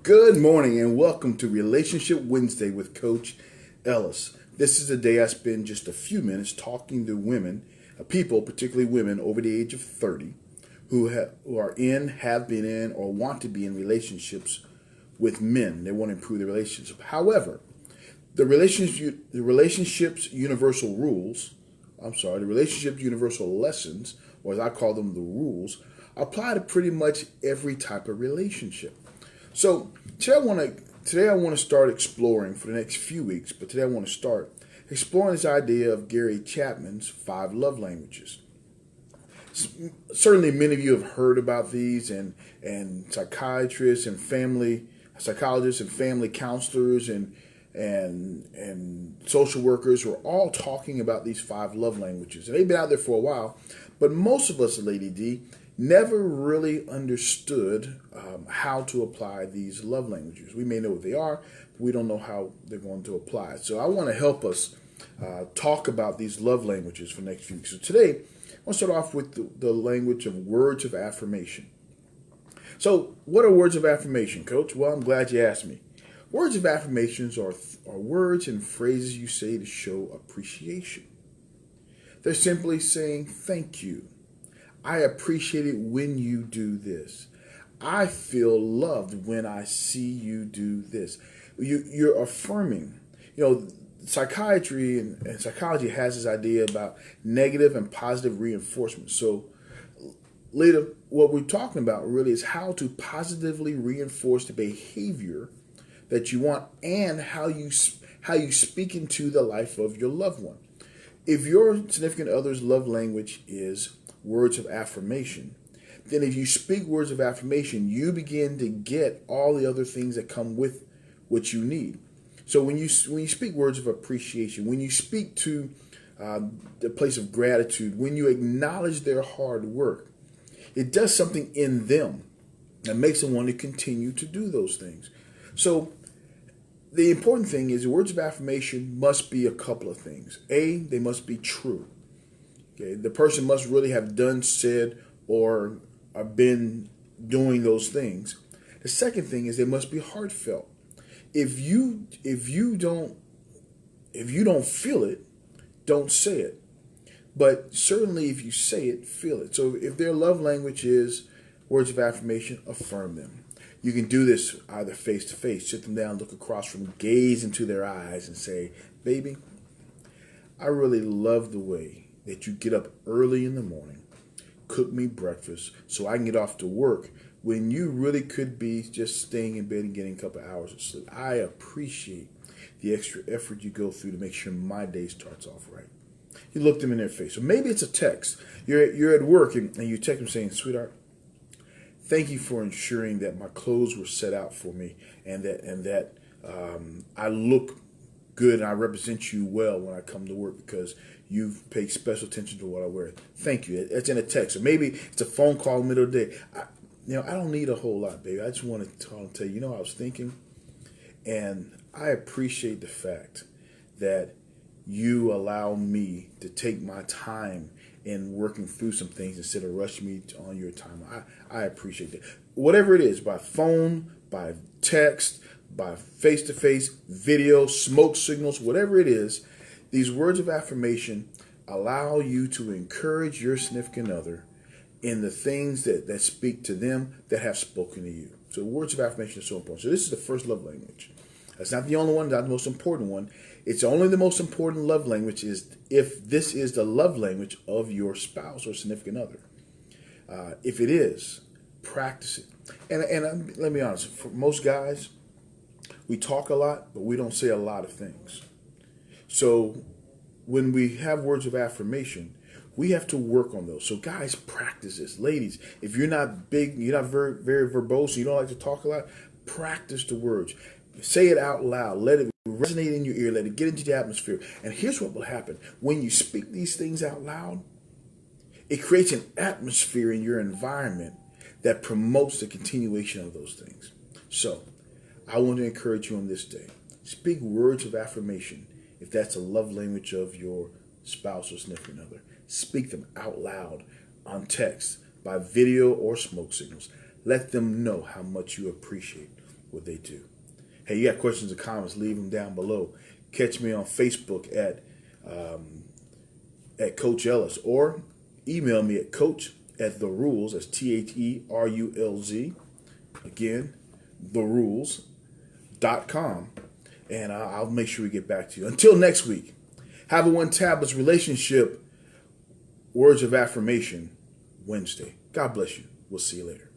Good morning and welcome to Relationship Wednesday with Coach Ellis. This is the day I spend just a few minutes talking to women, people, particularly women over the age of 30, who are in, have been in, or want to be in relationships with men. They want to improve their relationship. However, the relationships universal rules, the relationships universal lessons, or as I call them, the rules, apply to pretty much every type of relationship. So today I want to start exploring for the next few weeks, but today I want to start exploring this idea of Gary Chapman's 5 love languages. Certainly many of you have heard about these, and psychiatrists and family psychologists and family counselors and social workers are all talking about these 5 love languages. And they've been out there for a while, but most of us, Lady D, never really understood how to apply these love languages. We may know what they are, but we don't know how they're going to apply. So I want to help us talk about these love languages for the next few weeks. So today, I want to start off with the language of words of affirmation. So what are words of affirmation, Coach? Well, I'm glad you asked me. Words of affirmations are words and phrases you say to show appreciation. They're simply saying thank you. I appreciate it when you do this. I feel loved when I see you do this. You're affirming. Psychiatry and psychology has this idea about negative and positive reinforcement. So later, what we're talking about really is how to positively reinforce the behavior that you want and how you speak into the life of your loved one. If your significant other's love language is words of affirmation, then if you speak words of affirmation, you begin to get all the other things that come with what you need. So when you speak words of appreciation, when you speak to the place of gratitude, when you acknowledge their hard work, it does something in them that makes them want to continue to do those things. So the important thing is words of affirmation must be a couple of things. A, they must be true. Okay, the person must really have done, said, or been doing those things. The second thing is they must be heartfelt. If you don't feel it, don't say it. But certainly if you say it, feel it. So if their love language is words of affirmation, affirm them. You can do this either face to face, sit them down, look across from them, gaze into their eyes and say, baby, I really love the way that you get up early in the morning, cook me breakfast so I can get off to work when you really could be just staying in bed and getting a couple of hours of sleep. I appreciate the extra effort you go through to make sure my day starts off right. You look them in their face. Or maybe it's a text. You're at work and you text them saying, sweetheart, thank you for ensuring that my clothes were set out for me and that I look good and I represent you well when I come to work because you've paid special attention to what I wear. Thank you. It's in a text. Or maybe it's a phone call in the middle of the day. I don't need a whole lot, baby. I just want to tell you, I was thinking, and I appreciate the fact that you allow me to take my time in working through some things instead of rushing me on your time. I appreciate that. Whatever it is, by phone, by text, by face-to-face, video, smoke signals, whatever it is, these words of affirmation allow you to encourage your significant other in the things that speak to them that have spoken to you. So words of affirmation are so important. So this is the first love language. That's not the only one, not the most important one. It's only the most important love language is if this is the love language of your spouse or significant other. If it is, practice it. And let me be honest, for most guys, we talk a lot, but we don't say a lot of things. So when we have words of affirmation, we have to work on those. So guys, practice this. Ladies, if you're not big, you're not very, very verbose, you don't like to talk a lot, practice the words. Say it out loud. Let it resonate in your ear. Let it get into the atmosphere. And here's what will happen. When you speak these things out loud, it creates an atmosphere in your environment that promotes the continuation of those things. So I want to encourage you on this day. Speak words of affirmation. If that's a love language of your spouse or significant other, speak them out loud on text, by video or smoke signals. Let them know how much you appreciate what they do. Hey, you got questions or comments, leave them down below. Catch me on Facebook at Coach Ellis, or email me at coach@therulz, that's THERULZ, again, therulz.com, and I'll make sure we get back to you. Until next week, have a One Tablets Relationship Words of Affirmation Wednesday. God bless you. We'll see you later.